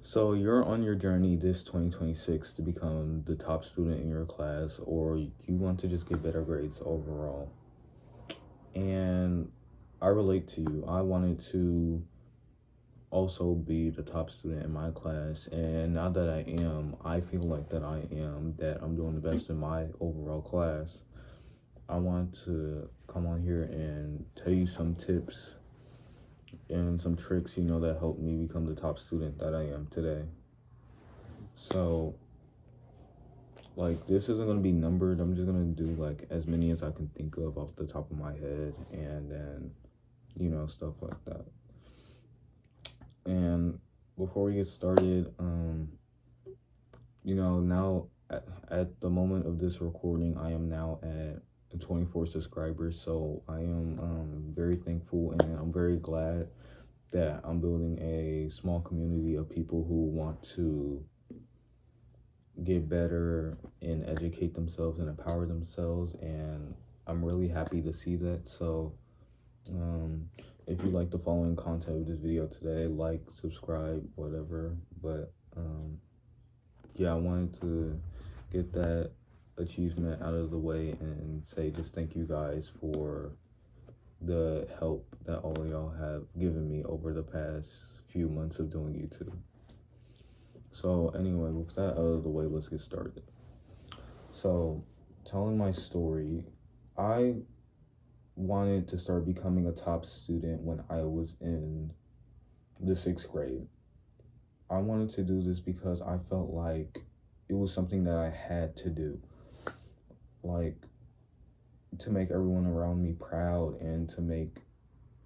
So you're on your journey this 2026 to become the top student in your class, or you want to just get better grades overall. And I relate to you. I wanted to also be the top student in my class, and now that I am, I feel like that I'm doing the best in my overall class. I want to come on here and tell you some tips and some tricks, that helped me become the top student that I am today. So, like, this isn't gonna be numbered. I'm just gonna do like as many as I can think of off the top of my head, and then stuff like that. And before we get started, now at the moment of this recording, I am now at 24 subscribers. So I am very thankful, and I'm very glad that I'm building a small community of people who want to get better and educate themselves and empower themselves, and I'm really happy to see that. So if you like the following content of this video today, like, subscribe, whatever. But yeah, I wanted to get that achievement out of the way and say just thank you guys for the help that all of y'all have given me over the past few months of doing YouTube. So anyway, with that out of the way, let's get started. So, telling my story, I wanted to start becoming a top student when I was in the 6th grade. I wanted to do this because I felt like it was something that I had to do, like to make everyone around me proud and to make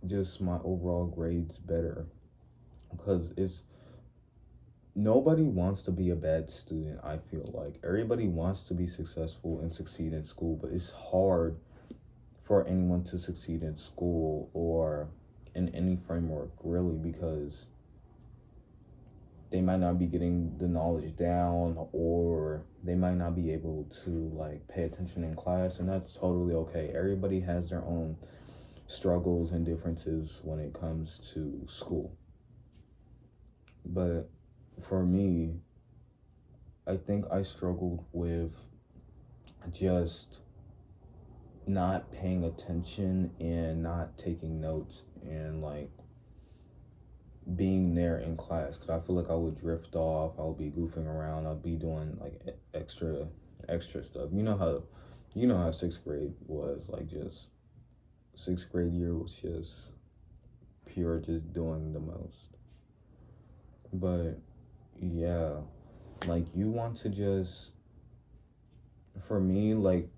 just my overall grades better, because nobody wants to be a bad student. I feel like everybody wants to be successful and succeed in school, but it's hard for anyone to succeed in school or in any framework, really, because they might not be getting the knowledge down, or they might not be able to like pay attention in class, and that's totally okay. Everybody has their own struggles and differences when it comes to school. But for me, I think I struggled with just not paying attention and not taking notes and like being there in class, because I feel like I would drift off. I would be goofing around. I'd be doing like extra stuff. You know how 6th grade was like. Just 6th grade year was just pure just doing the most. But yeah, like you want to just, for me, like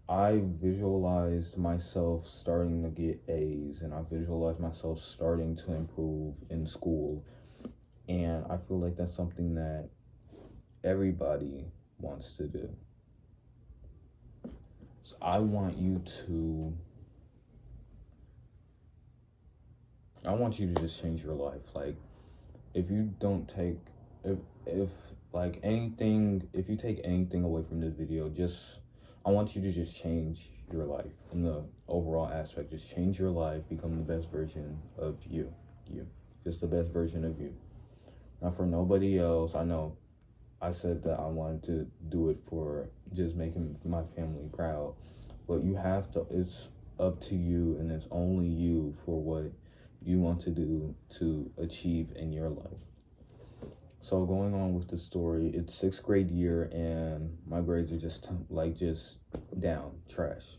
I visualized myself starting to get A's, and I visualized myself starting to improve in school. And I feel like that's something that everybody wants to do. So I want you to just change your life. Like, if you don't take, if like anything, if you take anything away from this video, I want you to just change your life in the overall aspect. Just change your life, become the best version of you. Just the best version of you. Not for nobody else. I know I said that I wanted to do it for just making my family proud, but it's up to you, and it's only you for what you want to do to achieve in your life. So going on with the story, it's 6th grade year, and my grades are just down, trash.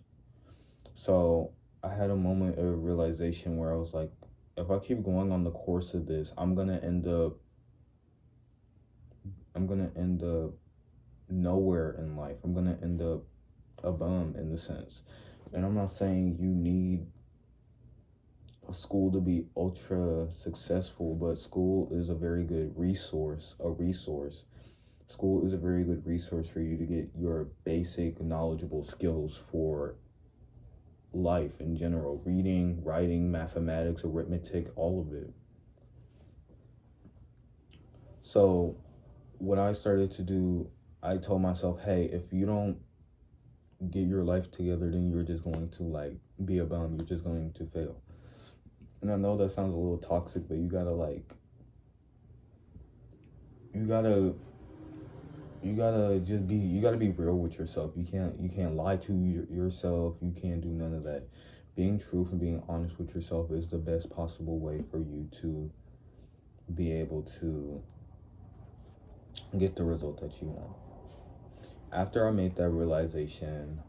So I had a moment of realization where I was like, if I keep going on the course of this, I'm gonna end up nowhere in life. I'm gonna end up a bum, in the sense. And I'm not saying you need a school to be ultra successful, but school is a very good resource. School is a very good resource for you to get your basic knowledgeable skills for life in general: reading, writing, mathematics, arithmetic, all of it. So what I started to do, I told myself, hey, if you don't get your life together, then you're just going to like be a bum. You're just going to fail. And I know that sounds a little toxic, but you gotta like you gotta you gotta be real with yourself. You can't lie to yourself. You can't do none of that. Being truthful and being honest with yourself is the best possible way for you to be able to get the result that you want. After I made that realization,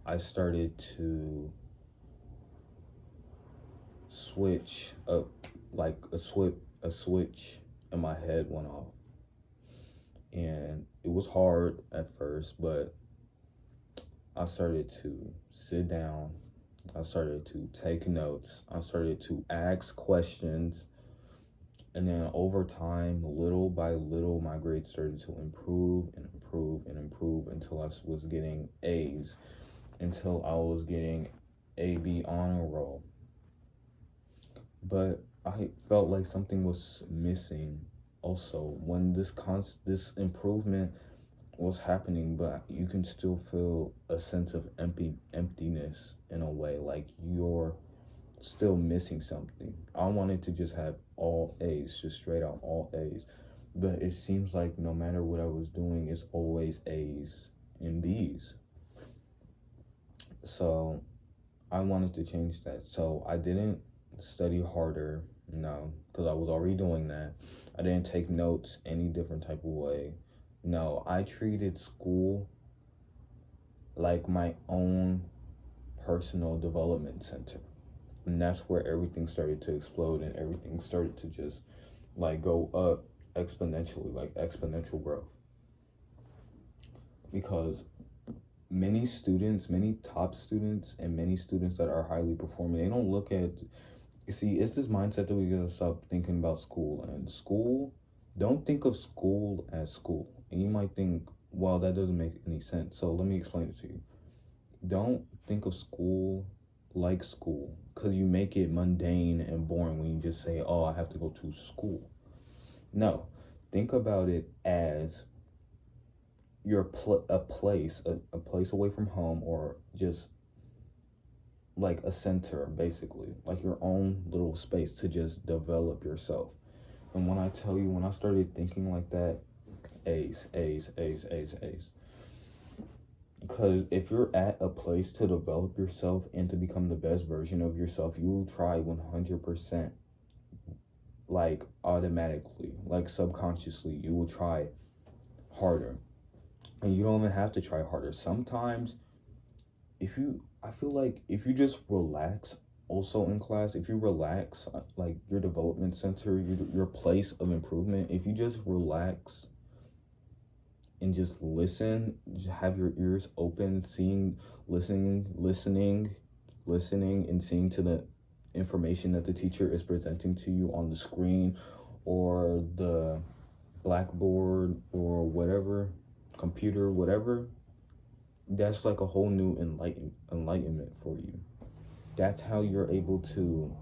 I started to switch up, like a switch in my head went off. And it was hard at first, but I started to sit down. I started to take notes. I started to ask questions. And then over time, little by little, my grades started to improve and improve and improve until I was getting A's, until I was getting A/B honor roll. But I felt like something was missing also when this improvement was happening, but you can still feel a sense of emptiness in a way, like you're still missing something. I wanted to just have all A's, just straight out all A's. But it seems like no matter what I was doing, it's always A's and B's. So I wanted to change that. So I didn't study harder, no, because I was already doing that. I didn't take notes any different type of way. No, I treated school like my own personal development center. And that's where everything started to explode and everything started to just like go up exponentially, like exponential growth. Because many students, many top students, and many students that are highly performing, they don't look at, you see, it's this mindset that we gotta stop thinking about school. And school, don't think of school as school. And you might think, well, that doesn't make any sense. So let me explain it to you. Don't think of school like school, because you make it mundane and boring when you just say, oh, I have to go to school. No, think about it as your a place away from home, or just like a center, basically, like your own little space to just develop yourself. And when I tell you, when I started thinking like that, A's, A's, A's, A's, A's. Because if you're at a place to develop yourself and to become the best version of yourself, you will try 100%, like automatically, like subconsciously, you will try harder. And you don't even have to try harder. Sometimes, I feel like if you just relax also in class, if you relax, like your development center, your place of improvement, if you just relax and just listen, just have your ears open, listening, and seeing to the information that the teacher is presenting to you on the screen or the blackboard or whatever, computer, whatever, that's like a whole new enlightenment for you. That's how you're able to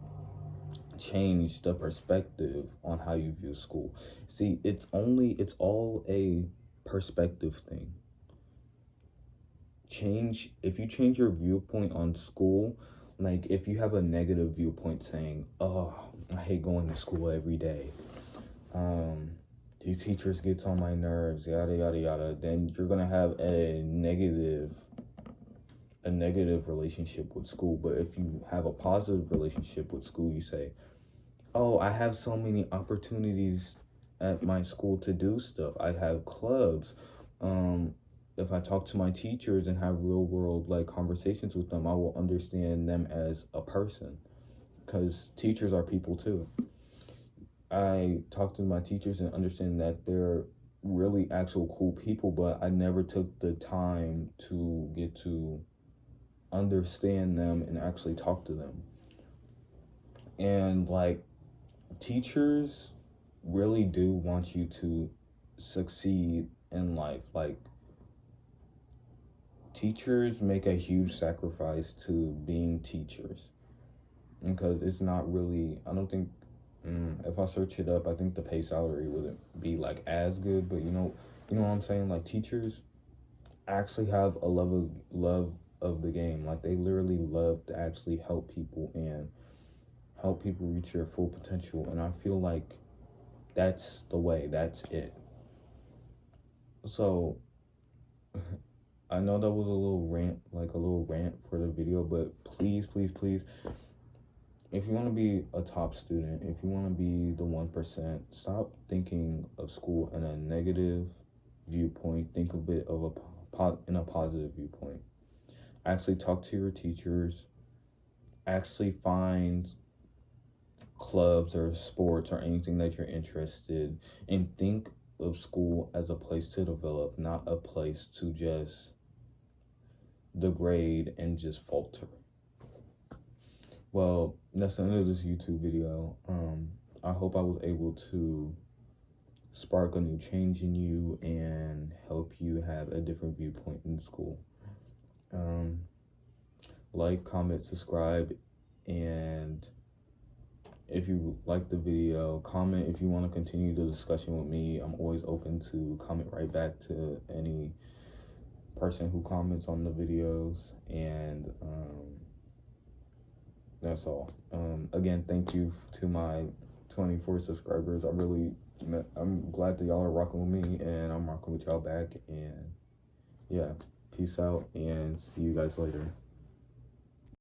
change the perspective on how you view school. See, it's all a perspective thing. If you change your viewpoint on school, like if you have a negative viewpoint saying, oh, I hate going to school every day, these teachers gets on my nerves, yada yada yada, then you're gonna have a negative relationship with school. But if you have a positive relationship with school, you say, oh, I have so many opportunities at my school to do stuff. I have clubs. If I talk to my teachers and have real world like conversations with them, I will understand them as a person, because teachers are people too. I talk to my teachers and understand that they're really actual cool people, but I never took the time to get to understand them and actually talk to them. And like, teachers really do want you to succeed in life. Like, teachers make a huge sacrifice to being teachers, because it's not really, I don't think, if I search it up, I think the pay salary wouldn't be like as good. But you know what I'm saying? Like, teachers actually have a love of the game. Like, they literally love to actually help people and help people reach their full potential. And I feel like that's the way, that's it. So I know that was a little rant for the video, but please, please, please, if you want to be a top student, if you want to be the 1%, stop thinking of school in a negative viewpoint. Think of it in a positive viewpoint. Actually talk to your teachers. Actually find clubs or sports or anything that you're interested in. Think of school as a place to develop, not a place to just degrade and just falter. Well, that's the end of this YouTube video. I hope I was able to spark a new change in you and help you have a different viewpoint in school. Like, comment, subscribe, and if you like the video, comment if you want to continue the discussion with me. I'm always open to comment right back to any person who comments on the videos, and that's all. Again, thank you to my 24 subscribers. I'm glad that y'all are rocking with me, and I'm rocking with y'all back. And yeah, peace out, and see you guys later.